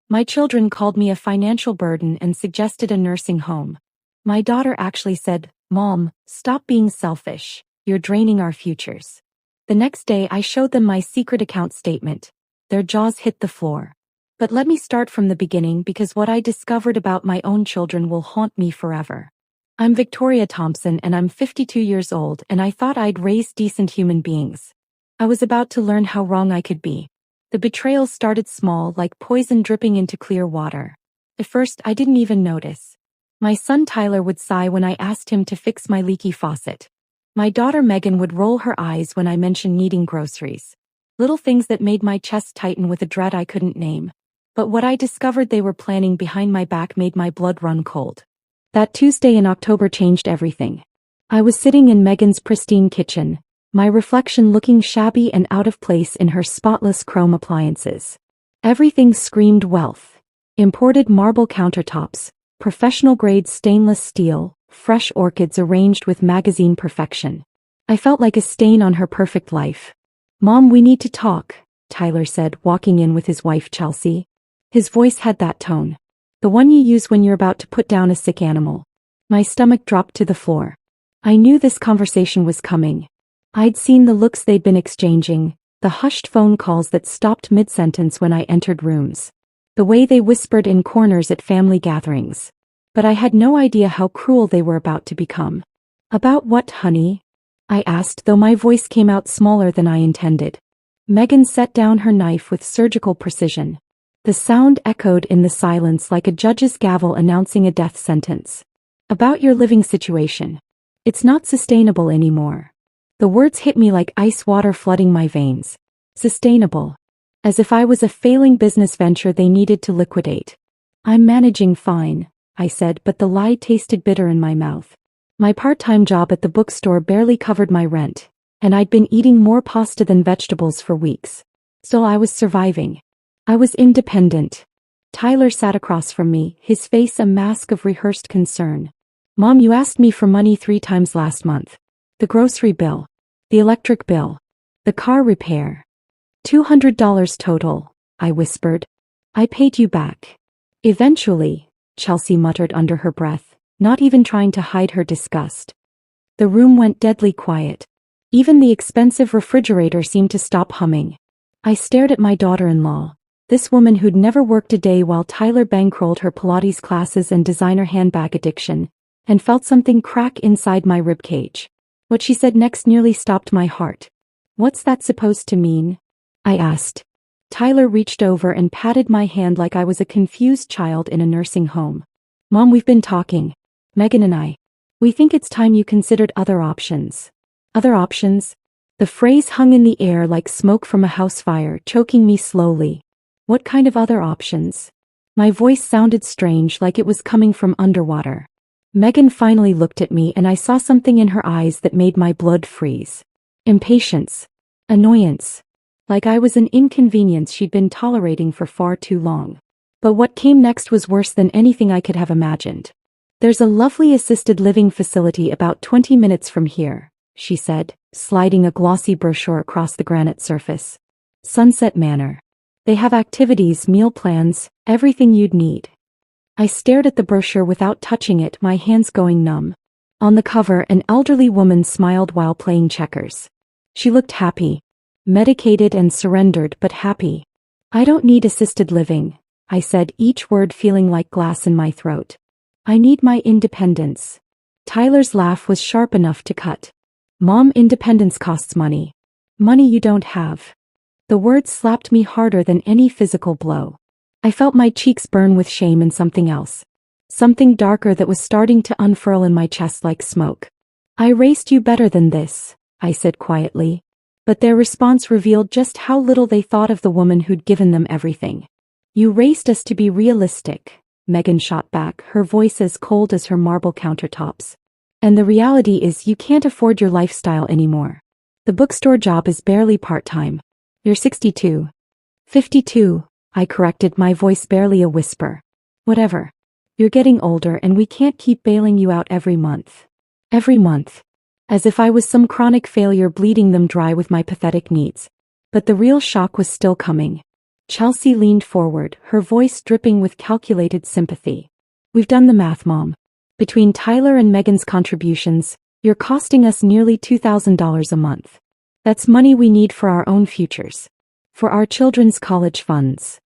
My children called me a financial burden and suggested a nursing home. My daughter actually said, "Mom, stop being selfish. You're draining our futures." The next day I showed them my secret account statement. Their jaws hit the floor. But let me start from the beginning because what I discovered about my own children will haunt me forever. I'm Victoria Thompson and I'm 52 years old, and I thought I'd raised decent human beings. I was about to learn how wrong I could be. The betrayal started small, like poison dripping into clear water. At first I didn't even notice. My son Tyler would sigh when I asked him to fix my leaky faucet. My daughter Megan would roll her eyes when I mentioned needing groceries. Little things that made my chest tighten with a dread I couldn't name. But what I discovered they were planning behind my back made my blood run cold. That Tuesday in October changed everything. I was sitting in Megan's pristine kitchen, my reflection looking shabby and out of place in her spotless chrome appliances. Everything screamed wealth. Imported marble countertops, professional-grade stainless steel, fresh orchids arranged with magazine perfection. I felt like a stain on her perfect life. "Mom, we need to talk," Tyler said, walking in with his wife Chelsea. His voice had that tone. The one you use when you're about to put down a sick animal. My stomach dropped to the floor. I knew this conversation was coming. I'd seen the looks they'd been exchanging, the hushed phone calls that stopped mid-sentence when I entered rooms, the way they whispered in corners at family gatherings. But I had no idea how cruel they were about to become. "About what, honey?" I asked, though my voice came out smaller than I intended. Megan set down her knife with surgical precision. The sound echoed in the silence like a judge's gavel announcing a death sentence. "About your living situation. It's not sustainable anymore." The words hit me like ice water flooding my veins. Sustainable. As if I was a failing business venture they needed to liquidate. "I'm managing fine," I said, but the lie tasted bitter in my mouth. My part-time job at the bookstore barely covered my rent, and I'd been eating more pasta than vegetables for weeks. Still, I was surviving. I was independent. Tyler sat across from me, his face a mask of rehearsed concern. "Mom, you asked me for money 3 times last month. The grocery bill, the electric bill, the car repair. $200 total," I whispered. "I paid you back. Eventually," Chelsea muttered under her breath, not even trying to hide her disgust. The room went deadly quiet. Even the expensive refrigerator seemed to stop humming. I stared at my daughter-in-law, this woman who'd never worked a day while Tyler bankrolled her Pilates classes and designer handbag addiction, and felt something crack inside my ribcage. What she said next nearly stopped my heart. "What's that supposed to mean?" I asked. Tyler reached over and patted my hand like I was a confused child in a nursing home. "Mom, we've been talking. Megan and I. We think it's time you considered other options." "Other options?" The phrase hung in the air like smoke from a house fire, choking me slowly. "What kind of other options?" My voice sounded strange, like it was coming from underwater. Megan finally looked at me and I saw something in her eyes that made my blood freeze. Impatience. Annoyance. Like I was an inconvenience she'd been tolerating for far too long. But what came next was worse than anything I could have imagined. "There's a lovely assisted living facility about 20 minutes from here," she said, sliding a glossy brochure across the granite surface. "Sunset Manor. They have activities, meal plans, everything you'd need." I stared at the brochure without touching it, my hands going numb. On the cover, an elderly woman smiled while playing checkers. She looked happy. Medicated and surrendered, but happy. "I don't need assisted living," I said, each word feeling like glass in my throat. "I need my independence." Tyler's laugh was sharp enough to cut. "Mom, independence costs money. Money you don't have." The words slapped me harder than any physical blow. I felt my cheeks burn with shame and something else. Something darker that was starting to unfurl in my chest like smoke. "I raised you better than this," I said quietly. But their response revealed just how little they thought of the woman who'd given them everything. "You raised us to be realistic," Megan shot back, her voice as cold as her marble countertops. "And the reality is you can't afford your lifestyle anymore. The bookstore job is barely part-time. You're 62. 52, I corrected, my voice barely a whisper. "Whatever. You're getting older and we can't keep bailing you out every month." Every month. As if I was some chronic failure bleeding them dry with my pathetic needs. But the real shock was still coming. Chelsea leaned forward, her voice dripping with calculated sympathy. We've done the math, Mom. Between Tyler and Megan's contributions, you're costing us nearly $2,000 a month. That's money we need for our own futures. For our children's college funds.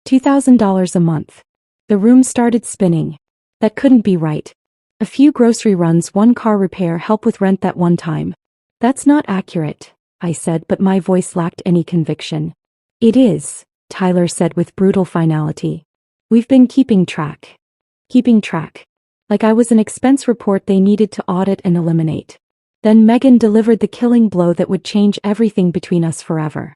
$2,000 a month. The room started spinning. That couldn't be right. A few grocery runs, one car repair, help with rent that one time. That's not accurate, I said, but my voice lacked any conviction. It is, Tyler said with brutal finality. We've been keeping track. Keeping track. Like I was an expense report they needed to audit and eliminate. Then Megan delivered the killing blow that would change everything between us forever.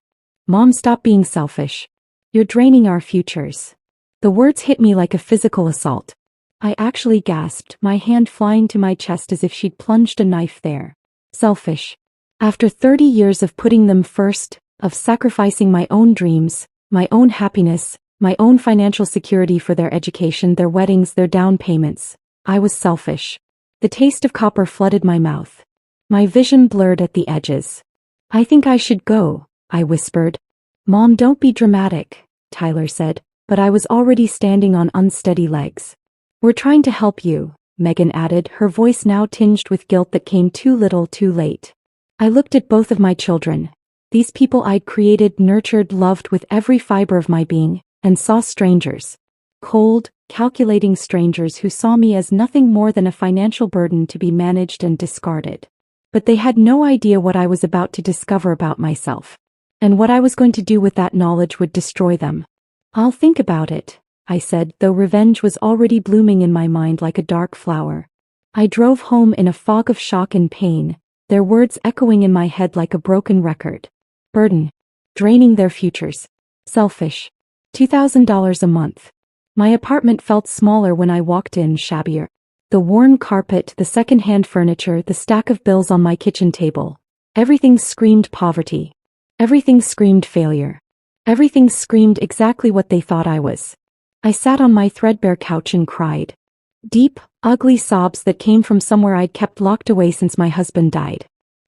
Mom, stop being selfish. You're draining our futures. The words hit me like a physical assault. I actually gasped, my hand flying to my chest as if she'd plunged a knife there. Selfish. After 30 years of putting them first, of sacrificing my own dreams, my own happiness, my own financial security for their education, their weddings, their down payments, I was selfish. The taste of copper flooded my mouth. My vision blurred at the edges. I think I should go, I whispered. Mom, don't be dramatic, Tyler said, but I was already standing on unsteady legs. We're trying to help you, Megan added, her voice now tinged with guilt that came too little too late. I looked at both of my children, these people I'd created, nurtured, loved with every fiber of my being, and saw strangers. Cold, calculating strangers who saw me as nothing more than a financial burden to be managed and discarded. But they had no idea what I was about to discover about myself. And what I was going to do with that knowledge would destroy them. I'll think about it, I said, though revenge was already blooming in my mind like a dark flower. I drove home in a fog of shock and pain, their words echoing in my head like a broken record. Burden. Draining their futures. Selfish. $2,000 a month. My apartment felt smaller when I walked in, shabbier. The worn carpet, the second-hand furniture, the stack of bills on my kitchen table. Everything screamed poverty. Everything screamed failure. Everything screamed exactly what they thought I was. I sat on my threadbare couch and cried. Deep, ugly sobs that came from somewhere I'd kept locked away since my husband died.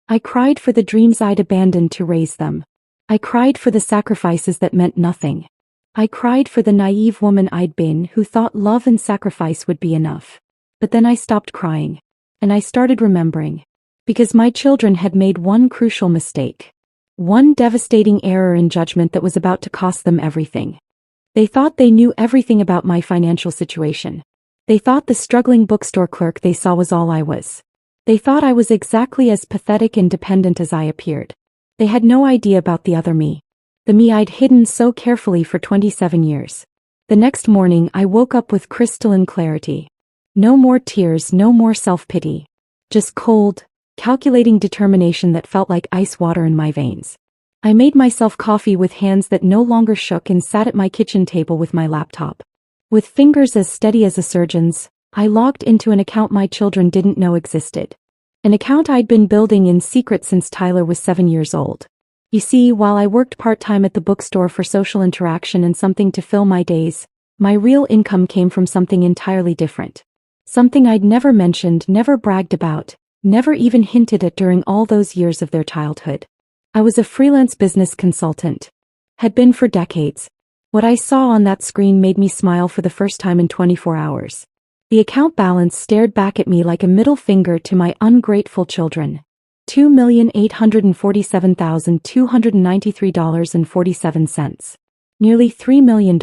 I cried for the dreams I'd abandoned to raise them. I cried for the sacrifices that meant nothing. I cried for the naive woman I'd been who thought love and sacrifice would be enough. But then I stopped crying. And I started remembering. Because my children had made one crucial mistake. One devastating error in judgment that was about to cost them everything. They thought they knew everything about my financial situation. They thought the struggling bookstore clerk they saw was all I was. They thought I was exactly as pathetic and dependent as I appeared. They had no idea about the other me. The me I'd hidden so carefully for 27 years. The next morning I woke up with crystalline clarity. No more tears, no more self-pity. Just cold, calculating determination that felt like ice water in my veins. I made myself coffee with hands that no longer shook and sat at my kitchen table with my laptop. With fingers as steady as a surgeon's, I logged into an account my children didn't know existed. An account I'd been building in secret since Tyler was 7 years old. You see, while I worked part-time at the bookstore for social interaction and something to fill my days, my real income came from something entirely different. Something I'd never mentioned, never bragged about, never even hinted at during all those years of their childhood. I was a freelance business consultant. Had been for decades. What I saw on that screen made me smile for the first time in 24 hours. The account balance stared back at me like a middle finger to my ungrateful children. $2,847,293.47. Nearly $3 million.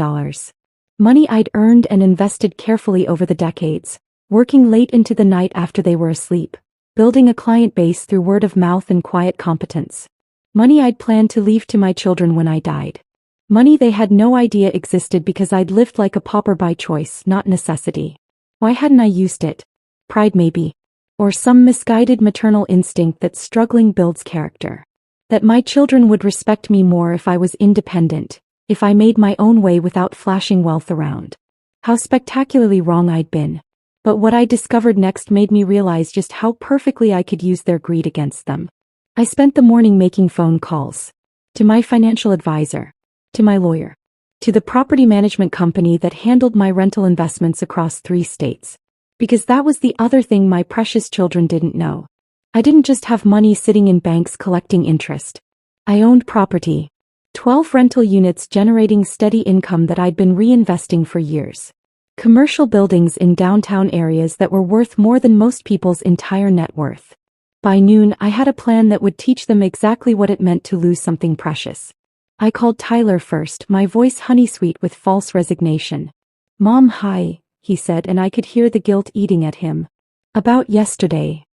Money I'd earned and invested carefully over the decades, working late into the night after they were asleep, building a client base through word of mouth and quiet competence. Money I'd planned to leave to my children when I died. Money they had no idea existed because I'd lived like a pauper by choice, not necessity. Why hadn't I used it? Pride maybe. Or some misguided maternal instinct that struggling builds character. That my children would respect me more if I was independent, if I made my own way without flashing wealth around. How spectacularly wrong I'd been. But what I discovered next made me realize just how perfectly I could use their greed against them. I spent the morning making phone calls. To my financial advisor. To my lawyer. To the property management company that handled my rental investments across 3 states. Because that was the other thing my precious children didn't know. I didn't just have money sitting in banks collecting interest. I owned property. 12 rental units generating steady income that I'd been reinvesting for years. Commercial buildings in downtown areas that were worth more than most people's entire net worth. By noon, I had a plan that would teach them exactly what it meant to lose something precious. I called Tyler first, my voice honey-sweet with false resignation. "Mom, hi," he said, and I could hear the guilt eating at him. "About yesterday."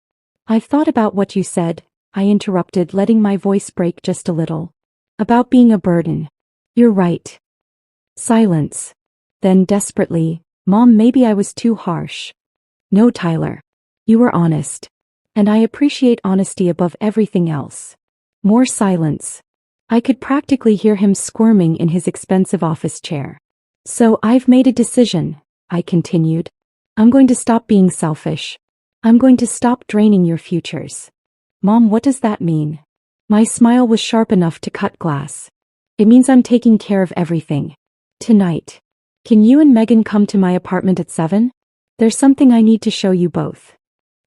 "I've thought about what you said," I interrupted, letting my voice break just a little. "About being a burden." "You're right." Silence. Then desperately, "Mom, maybe I was too harsh." "No, Tyler. You were honest. And I appreciate honesty above everything else." More silence. I could practically hear him squirming in his expensive office chair. "So I've made a decision," I continued. "I'm going to stop being selfish. I'm going to stop draining your futures." "Mom, what does that mean?" My smile was sharp enough to cut glass. "It means I'm taking care of everything. Tonight. Can you and Megan come to my apartment at 7? There's something I need to show you both."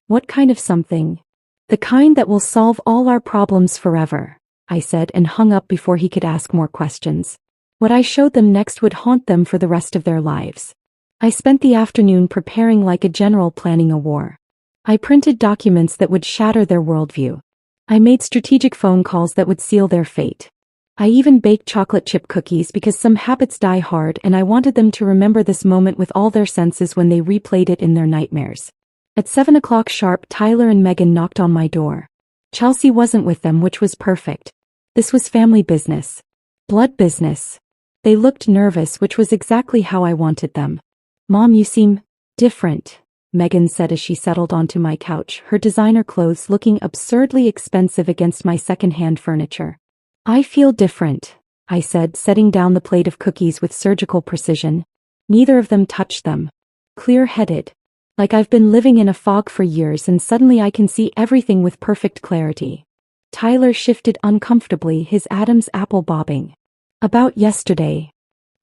"What kind of something?" "The kind that will solve all our problems forever," I said, and hung up before he could ask more questions. What I showed them next would haunt them for the rest of their lives. I spent the afternoon preparing like a general planning a war. I printed documents that would shatter their worldview. I made strategic phone calls that would seal their fate. I even baked chocolate chip cookies because some habits die hard and I wanted them to remember this moment with all their senses when they replayed it in their nightmares. At 7 o'clock sharp, Tyler and Megan knocked on my door. Chelsea wasn't with them, which was perfect. This was family business. Blood business. They looked nervous, which was exactly how I wanted them. "Mom, you seem different," Megan said as she settled onto my couch, her designer clothes looking absurdly expensive against my second-hand furniture. "I feel different," I said, setting down the plate of cookies with surgical precision. Neither of them touched them. Clear-headed. Like I've been living in a fog for years and suddenly I can see everything with perfect clarity. Tyler shifted uncomfortably, his Adam's apple bobbing. "About yesterday."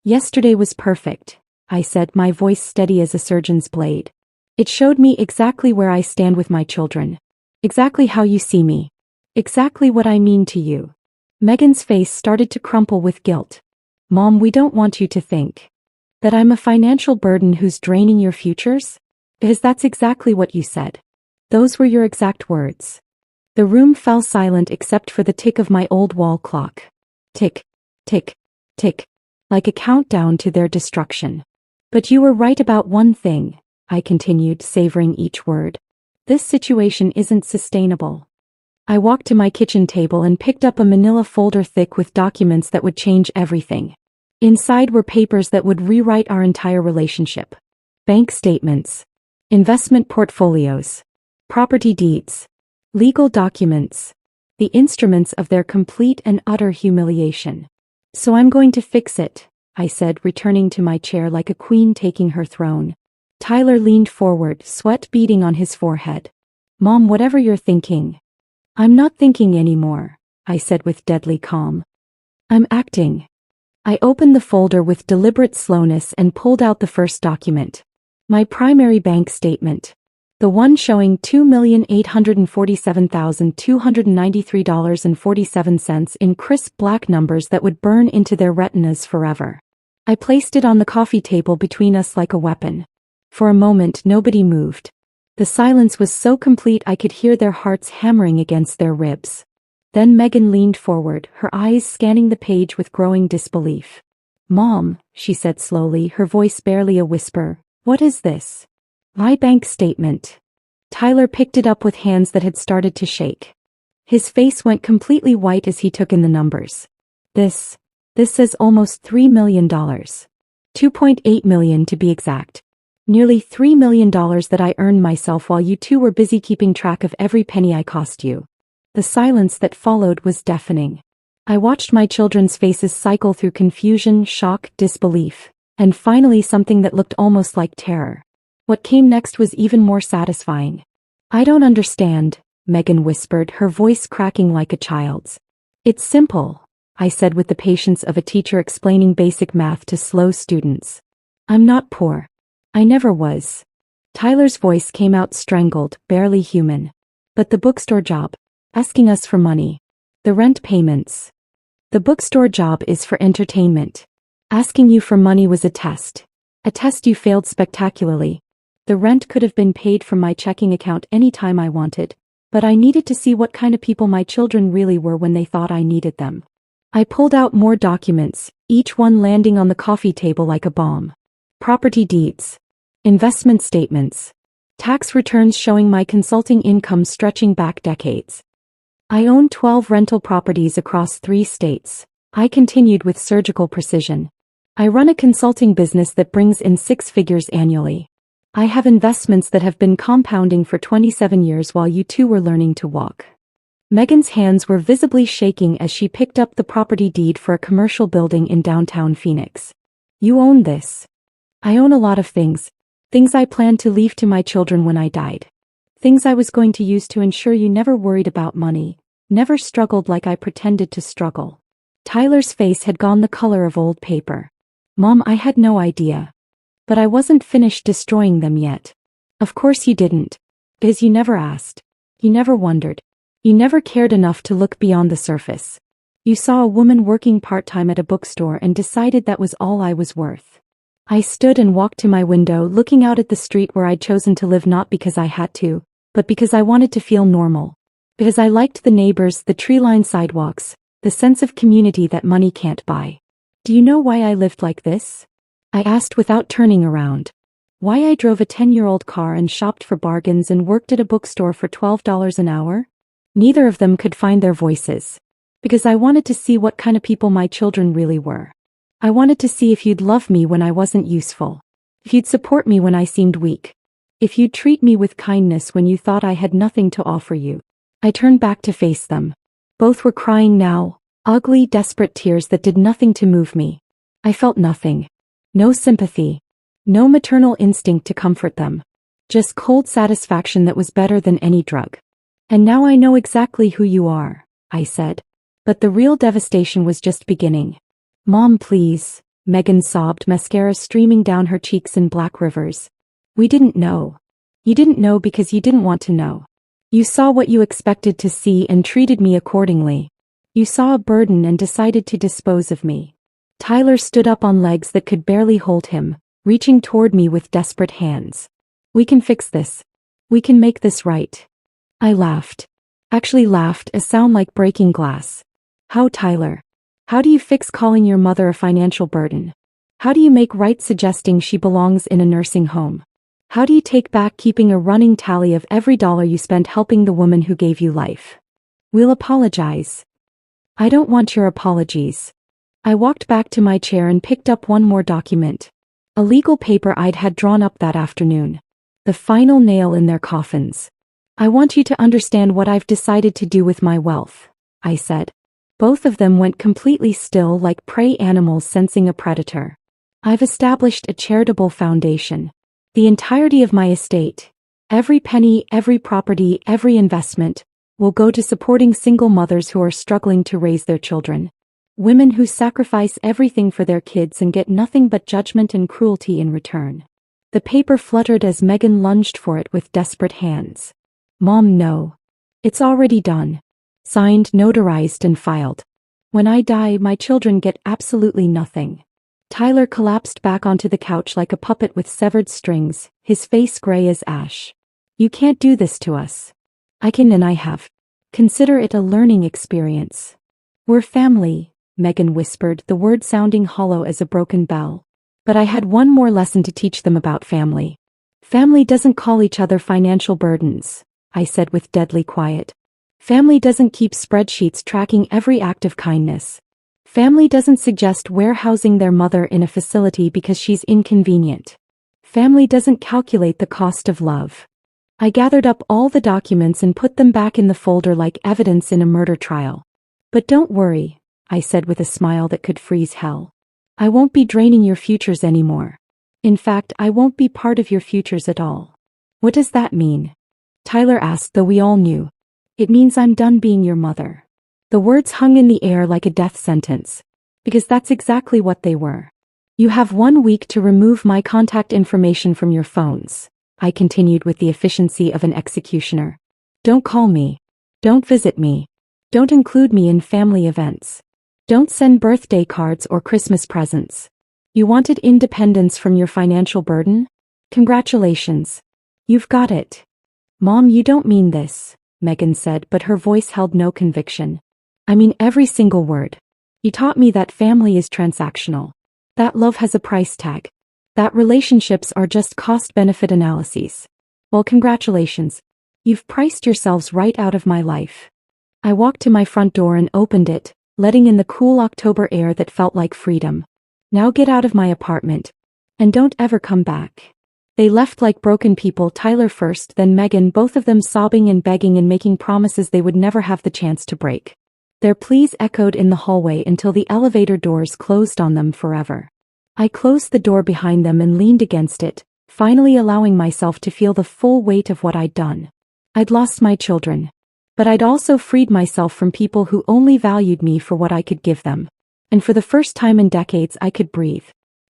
"Yesterday was perfect," I said, my voice steady as a surgeon's blade. "It showed me exactly where I stand with my children. Exactly how you see me. Exactly what I mean to you." Megan's face started to crumple with guilt. "Mom, we don't want you to think that I'm a financial burden who's draining your futures. Because that's exactly what you said. Those were your exact words." The room fell silent except for the tick of my old wall clock. Tick, tick, tick. Like a countdown to their destruction. "But you were right about one thing," I continued, savoring each word. "This situation isn't sustainable." I walked to my kitchen table and picked up a manila folder thick with documents that would change everything. Inside were papers that would rewrite our entire relationship. Bank statements. Investment portfolios. Property deeds. Legal documents. The instruments of their complete and utter humiliation. "So I'm going to fix it," I said, returning to my chair like a queen taking her throne. Tyler leaned forward, sweat beading on his forehead. "Mom, whatever you're thinking." "I'm not thinking anymore," I said with deadly calm. "I'm acting." I opened the folder with deliberate slowness and pulled out the first document. My primary bank statement. The one showing $2,847,293.47 in crisp black numbers that would burn into their retinas forever. I placed it on the coffee table between us like a weapon. For a moment nobody moved. The silence was so complete I could hear their hearts hammering against their ribs. Then Megan leaned forward, her eyes scanning the page with growing disbelief. "Mom," she said slowly, her voice barely a whisper, "what is this?" "My bank statement." Tyler picked it up with hands that had started to shake. His face went completely white as he took in the numbers. This says almost $3 million. $2.8 million to be exact. Nearly $3 million that I earned myself while you two were busy keeping track of every penny I cost you. The silence that followed was deafening. I watched my children's faces cycle through confusion, shock, disbelief, and finally something that looked almost like terror. What came next was even more satisfying. "I don't understand," Megan whispered, her voice cracking like a child's. "It's simple," I said with the patience of a teacher explaining basic math to slow students. "I'm not poor. I never was." Tyler's voice came out strangled, barely human. "But the bookstore job. Asking us for money. The rent payments. The bookstore job is for entertainment. Asking you for money was a test. A test you failed spectacularly. The rent could have been paid from my checking account any time I wanted, but I needed to see what kind of people my children really were when they thought I needed them. I pulled out more documents, each one landing on the coffee table like a bomb. Property deeds. Investment statements. Tax returns showing my consulting income stretching back decades. I own 12 rental properties across 3 states. I continued with surgical precision. I run a consulting business that brings in 6 figures annually. I have investments that have been compounding for 27 years while you two were learning to walk. Megan's hands were visibly shaking as she picked up the property deed for a commercial building in downtown Phoenix. You own this. I own a lot of things. Things I planned to leave to my children when I died. Things I was going to use to ensure you never worried about money, never struggled like I pretended to struggle. Tyler's face had gone the color of old paper. Mom, I had no idea. But I wasn't finished destroying them yet. Of course you didn't. Because you never asked. You never wondered. You never cared enough to look beyond the surface. You saw a woman working part-time at a bookstore and decided that was all I was worth. I stood and walked to my window, looking out at the street where I'd chosen to live, not because I had to, but because I wanted to feel normal. Because I liked the neighbors, the tree-lined sidewalks, the sense of community that money can't buy. Do you know why I lived like this? I asked without turning around. Why I drove a 10-year-old car and shopped for bargains and worked at a bookstore for $12 an hour? Neither of them could find their voices. Because I wanted to see what kind of people my children really were. I wanted to see if you'd love me when I wasn't useful. If you'd support me when I seemed weak. If you'd treat me with kindness when you thought I had nothing to offer you. I turned back to face them. Both were crying now, ugly, desperate tears that did nothing to move me. I felt nothing. No sympathy. No maternal instinct to comfort them. Just cold satisfaction that was better than any drug. And now I know exactly who you are, I said. But the real devastation was just beginning. Mom, please, Megan sobbed, mascara streaming down her cheeks in black rivers. We didn't know. You didn't know because you didn't want to know. You saw what you expected to see and treated me accordingly. You saw a burden and decided to dispose of me. Tyler stood up on legs that could barely hold him, reaching toward me with desperate hands. We can fix this. We can make this right. I laughed. Actually laughed, a sound like breaking glass. How, Tyler? How do you fix calling your mother a financial burden? How do you make right suggesting she belongs in a nursing home? How do you take back keeping a running tally of every dollar you spent helping the woman who gave you life? We'll apologize. I don't want your apologies. I walked back to my chair and picked up one more document. A legal paper I'd had drawn up that afternoon. The final nail in their coffins. I want you to understand what I've decided to do with my wealth, I said. Both of them went completely still like prey animals sensing a predator. I've established a charitable foundation. The entirety of my estate, every penny, every property, every investment, will go to supporting single mothers who are struggling to raise their children. Women who sacrifice everything for their kids and get nothing but judgment and cruelty in return. The paper fluttered as Megan lunged for it with desperate hands. Mom, no. It's already done. Signed, notarized and filed. When I die, my children get absolutely nothing. Tyler collapsed back onto the couch like a puppet with severed strings, his face gray as ash. You can't do this to us. I can and I have. Consider it a learning experience. We're family, Megan whispered, the word sounding hollow as a broken bell. But I had one more lesson to teach them about family. Family doesn't call each other financial burdens, I said with deadly quiet. Family doesn't keep spreadsheets tracking every act of kindness. Family doesn't suggest warehousing their mother in a facility because she's inconvenient. Family doesn't calculate the cost of love. I gathered up all the documents and put them back in the folder like evidence in a murder trial. But don't worry, I said with a smile that could freeze hell. I won't be draining your futures anymore. In fact, I won't be part of your futures at all. What does that mean? Tyler asked, though we all knew. It means I'm done being your mother. The words hung in the air like a death sentence. Because that's exactly what they were. You have 1 week to remove my contact information from your phones, I continued with the efficiency of an executioner. Don't call me. Don't visit me. Don't include me in family events. Don't send birthday cards or Christmas presents. You wanted independence from your financial burden? Congratulations. You've got it. Mom, you don't mean this, Megan said, but her voice held no conviction. I mean every single word. You taught me that family is transactional. That love has a price tag. That relationships are just cost-benefit analyses. Well, congratulations. You've priced yourselves right out of my life. I walked to my front door and opened it, letting in the cool October air that felt like freedom. Now get out of my apartment. And don't ever come back. They left like broken people, Tyler first, then Megan, both of them sobbing and begging and making promises they would never have the chance to break. Their pleas echoed in the hallway until the elevator doors closed on them forever. I closed the door behind them and leaned against it, finally allowing myself to feel the full weight of what I'd done. I'd lost my children. But I'd also freed myself from people who only valued me for what I could give them. And for the first time in decades, I could breathe.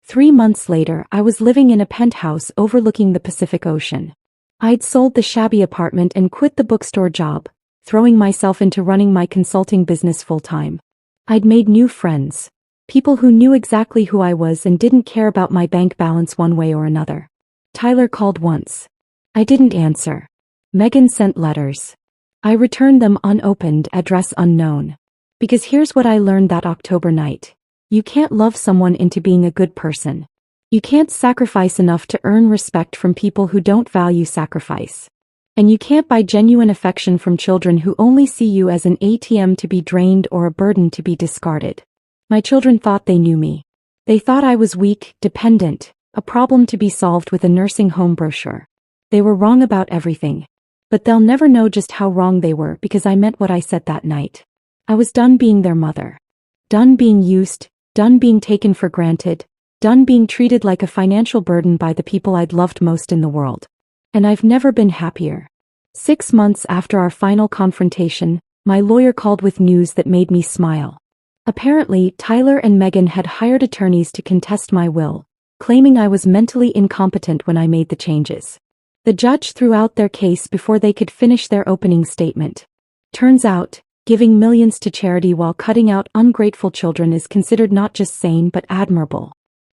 3 months later, I was living in a penthouse overlooking the Pacific Ocean. I'd sold the shabby apartment and quit the bookstore job, throwing myself into running my consulting business full-time. I'd made new friends. People who knew exactly who I was and didn't care about my bank balance one way or another. Tyler called once. I didn't answer. Megan sent letters. I returned them unopened, address unknown. Because here's what I learned that October night. You can't love someone into being a good person. You can't sacrifice enough to earn respect from people who don't value sacrifice. And you can't buy genuine affection from children who only see you as an ATM to be drained or a burden to be discarded. My children thought they knew me. They thought I was weak, dependent, a problem to be solved with a nursing home brochure. They were wrong about everything. But they'll never know just how wrong they were because I meant what I said that night. I was done being their mother. Done being used, done being taken for granted, done being treated like a financial burden by the people I'd loved most in the world. And I've never been happier. 6 months after our final confrontation, my lawyer called with news that made me smile. Apparently, Tyler and Megan had hired attorneys to contest my will, claiming I was mentally incompetent when I made the changes. The judge threw out their case before they could finish their opening statement. Turns out, giving millions to charity while cutting out ungrateful children is considered not just sane but admirable.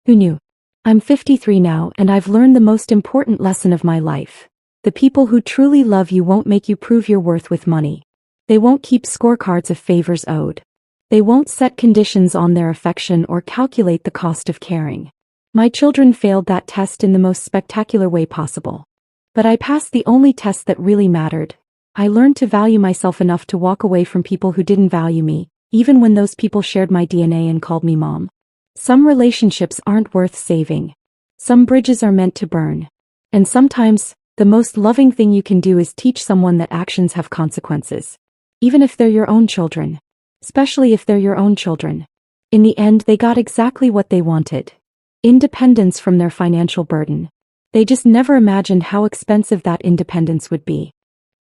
Who knew? I'm 53 now and I've learned the most important lesson of my life. The people who truly love you won't make you prove your worth with money. They won't keep scorecards of favors owed. They won't set conditions on their affection or calculate the cost of caring. My children failed that test in the most spectacular way possible. But I passed the only test that really mattered. I learned to value myself enough to walk away from people who didn't value me, even when those people shared my DNA and called me mom. Some relationships aren't worth saving. Some bridges are meant to burn. And sometimes, the most loving thing you can do is teach someone that actions have consequences. Even if they're your own children. Especially if they're your own children. In the end, they got exactly what they wanted. Independence from their financial burden. They just never imagined how expensive that independence would be.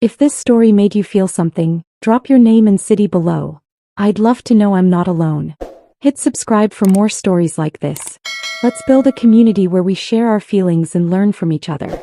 If this story made you feel something, drop your name and city below. I'd love to know I'm not alone. Hit subscribe for more stories like this. Let's build a community where we share our feelings and learn from each other.